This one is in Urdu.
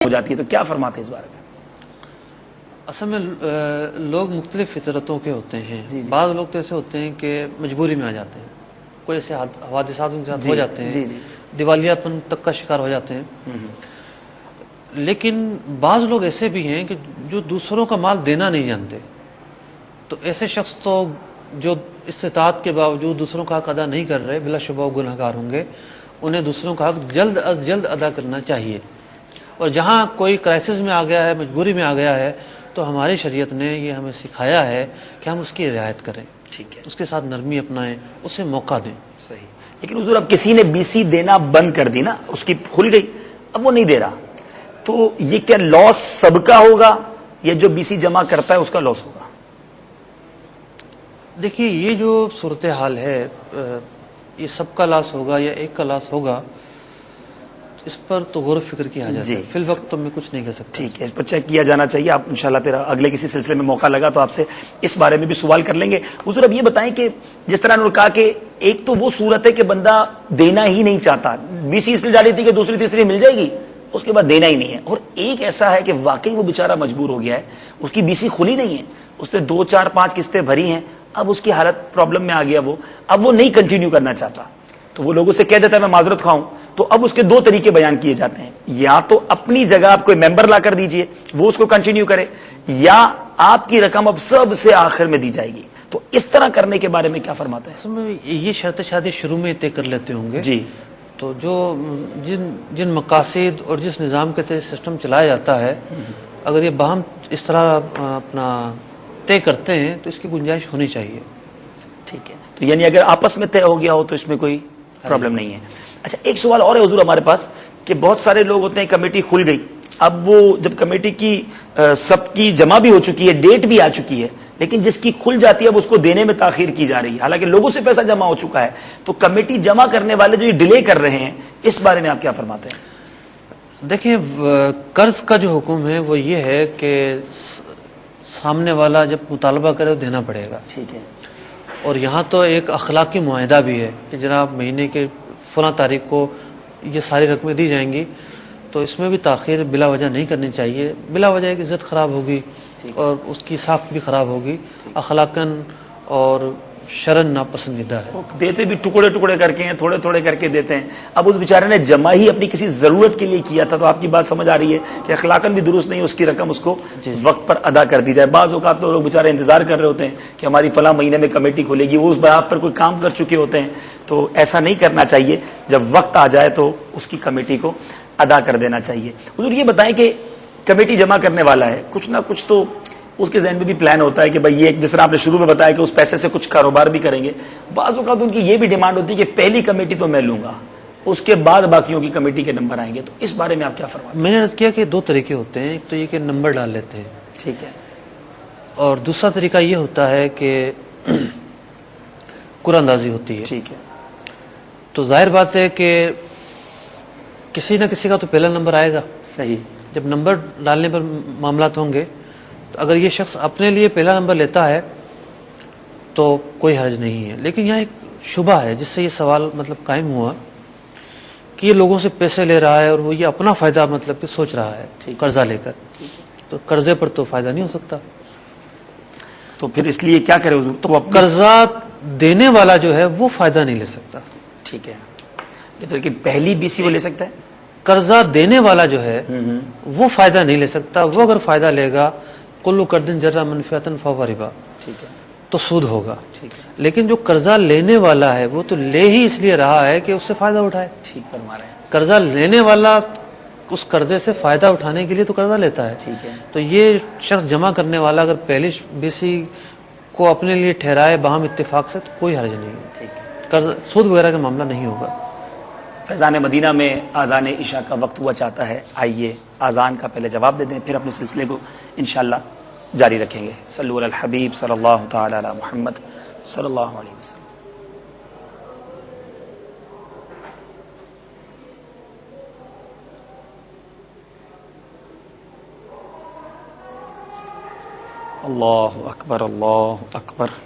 ہو جاتی ہے، تو کیا فرماتے ہیں اس بارے میں؟ اصل میں لوگ مختلف فطرتوں کے ہوتے ہیں. جی بعض لوگ تو ایسے ہوتے ہیں کہ مجبوری میں آ جاتے ہیں، کوئی ایسے حوادثات ان کے ساتھ ہو جاتے ہیں، دیوالیہ پن تک کا شکار ہو جاتے ہیں. لیکن بعض لوگ ایسے بھی ہیں کہ جو دوسروں کا مال دینا نہیں جانتے، تو ایسے شخص تو جو استطاعت کے باوجود دوسروں کا حق ادا نہیں کر رہے، بلا شبہ وہ گنہگار ہوں گے. انہیں دوسروں کا حق جلد از جلد ادا کرنا چاہیے. اور جہاں کوئی کرائسس میں آ گیا ہے، مجبوری میں آ گیا ہے، تو ہماری شریعت نے یہ ہمیں سکھایا ہے کہ ہم اس کی رعایت کریں، ٹھیک ہے، اس کے ساتھ نرمی اپنائیں، اسے موقع دیں. صحیح. لیکن حضور اب کسی نے بی سی دینا بند کر دی نا، اس کی کھل گئی، اب وہ نہیں دے رہا، تو یہ کیا لاس سب کا ہوگا یا جو بی سی جمع کرتا ہے اس کا لاس ہوگا؟ دیکھیے، یہ جو صورتحال ہے، یہ سب کا لاس ہوگا یا ایک کا لاس ہوگا، اس پر تو غور و فکر کی حاجت ہے. فی الوقت تو میں کچھ نہیں کہہ سکتا. ٹھیک ہے، اس پر چیک کیا جانا چاہیے. آپ انشاءاللہ پھر اگلے کسی سلسلے میں موقع لگا تو آپ سے اس بارے میں بھی سوال کر لیں گے. حضور اب یہ بتائیں کہ جس طرح انہوں نے کہا کہ ایک تو وہ صورت ہے کہ بندہ دینا ہی نہیں چاہتا، بی سی اس لیے جاری تھی کہ دوسری تیسری مل جائے گی، اس کے بعد دینا ہی نہیں ہے. اور ایک ایسا ہے کہ واقعی وہ بیچارہ مجبور ہو گیا ہے، اس کی بی سی کھلی نہیں ہے، اس نے 2 4 5 قسطیں بھری ہیں، اب اس کی حالت پرابلم میں آ گیا، اب وہ نہیں کنٹینیو کرنا چاہتا، تو وہ لوگوں سے کہہ دیتا ہے میں معذرت خواہوں. تو اب اس کے 2 طریقے بیان کیے جاتے ہیں، یا تو اپنی جگہ آپ کوئی ممبر لا کر دیجئے، وہ اس کو کنٹینیو کرے، یا آپ کی رقم اب سب سے آخر میں دی جائے گی. تو اس طرح کرنے کے بارے میں کیا فرماتے ہیں؟ یہ شرط شادی شروع میں طے کر لیتے ہوں گے. جی، تو جو جن مقاصد اور جس نظام کے تحت سسٹم چلایا جاتا ہے، اگر یہ باہم اس طرح اپنا طے کرتے ہیں تو اس کی گنجائش ہونی چاہیے. ٹھیک ہے، تو یعنی اگر آپس میں طے ہو گیا ہو تو اس میں کوئی پرابلم نہیں ہے. اچھا، ایک سوال اور ہے حضور ہمارے پاس کہ بہت سارے لوگ ہوتے ہیں کمیٹی کھل گئی، اب وہ جب کمیٹی کی سب کی جمع بھی ہو چکی ہے، ڈیٹ بھی آ چکی ہے، لیکن جس کی کھل جاتی ہے اب اس کو دینے میں تاخیر کی جا رہی ہے، حالانکہ لوگوں سے پیسہ جمع ہو چکا ہے. تو کمیٹی جمع کرنے والے جو یہ ڈیلے کر رہے ہیں، اس بارے میں آپ کیا فرماتے ہیں؟ دیکھیں، قرض کا جو حکم ہے وہ یہ ہے کہ سامنے والا جب مطالبہ کرے تو دینا پڑے گا. ٹھیک ہے، اور یہاں تو ایک اخلاقی معاہدہ بھی ہے کہ جناب مہینے کے فلاں تاریخ کو یہ ساری رقمیں دی جائیں گی، تو اس میں بھی تاخیر بلا وجہ نہیں کرنی چاہیے. بلا وجہ ایک عزت خراب ہوگی اور اس کی ساکھ بھی خراب ہوگی، اخلاقاً اور شرعاً ناپسندیدہ ہے. دیتے بھی ٹکڑے ٹکڑے کر کے ہیں، تھوڑے تھوڑے کر کے دیتے ہیں. اب اس بیچارے نے جمع ہی اپنی کسی ضرورت کے لیے کیا تھا، تو آپ کی بات سمجھ آ رہی ہے کہ اخلاقاً بھی درست نہیں، اس کی رقم اس کو وقت پر ادا کر دی جائے. بعض اوقات تو لوگ بیچارے انتظار کر رہے ہوتے ہیں کہ ہماری فلاں مہینے میں کمیٹی کھلے گی، وہ اس بات پر کوئی کام کر چکے ہوتے ہیں. تو ایسا نہیں کرنا چاہیے، جب وقت آ جائے تو اس کی کمیٹی کو ادا کر دینا چاہیے. حضور یہ بتائیں کہ کمیٹی جمع کرنے والا ہے، کچھ نہ کچھ تو اس کے ذہن میں بھی پلان ہوتا ہے کہ بھائی یہ جس طرح آپ نے شروع میں بتایا کہ اس پیسے سے کچھ کاروبار بھی کریں گے. بعض اوقات ان کی یہ بھی ڈیمانڈ ہوتی ہے کہ پہلی کمیٹی تو میں لوں گا، اس کے بعد باقیوں کی کمیٹی کے نمبر آئیں گے. تو اس بارے میں آپ کیا فرماتے ہیں؟ میں نے عرض کیا کہ 2 طریقے ہوتے ہیں. ایک تو یہ کہ نمبر ڈال لیتے ہیں، ٹھیک ہے، اور دوسرا طریقہ یہ ہوتا ہے کہ قرعہ اندازی ہوتی ہے. ٹھیک ہے، تو ظاہر بات ہے کہ کسی نہ کسی کا تو پہلا نمبر آئے گا. صحیح. جب نمبر ڈالنے پر معاملات ہوں گے تو اگر یہ شخص اپنے لیے پہلا نمبر لیتا ہے تو کوئی حرج نہیں ہے. لیکن یہاں ایک شبہ ہے جس سے یہ سوال قائم ہوا کہ یہ لوگوں سے پیسے لے رہا ہے اور وہ یہ اپنا فائدہ کہ سوچ رہا ہے قرضہ لے کر. تو قرضے پر تو فائدہ نہیں ہو سکتا، تو پھر اس لیے کیا کرے حضور؟ تو قرضہ دینے والا جو ہے وہ فائدہ نہیں لے سکتا. ٹھیک ہے، لیکن پہلی بی سی وہ لے سکتا ہے. قرضہ دینے والا جو ہے وہ فائدہ نہیں لے سکتا. وہ اگر فائدہ لے گا کلو قرض جرا منفیۃ فہو ربا، ٹھیک ہے، تو سود ہوگا. ٹھیک ہے، لیکن جو قرضہ لینے والا ہے وہ تو لے ہی اس لیے رہا ہے کہ اس سے فائدہ اٹھائے. ٹھیک فرما رہے ہیں. قرضہ لینے والا اس قرضے سے فائدہ اٹھانے کے لیے تو قرضہ لیتا ہے. ٹھیک ہے، تو یہ شخص جمع کرنے والا اگر پہلی بی سی کو اپنے لیے ٹھہرائے باہم اتفاق سے تو کوئی حرج نہیں ہے. ٹھیک ہے. قرض سود وغیرہ کا معاملہ نہیں ہوگا. فیضان مدینہ میں آذان عشاء کا وقت ہوا چاہتا ہے. آئیے آذان کا پہلے جواب دے دیں، پھر اپنے سلسلے کو انشاءاللہ جاری رکھیں گے. صلو علی الحبیب صلی اللہ تعالی علی محمد صلی اللہ علیہ وسلم. اللہ اکبر، اللہ اکبر.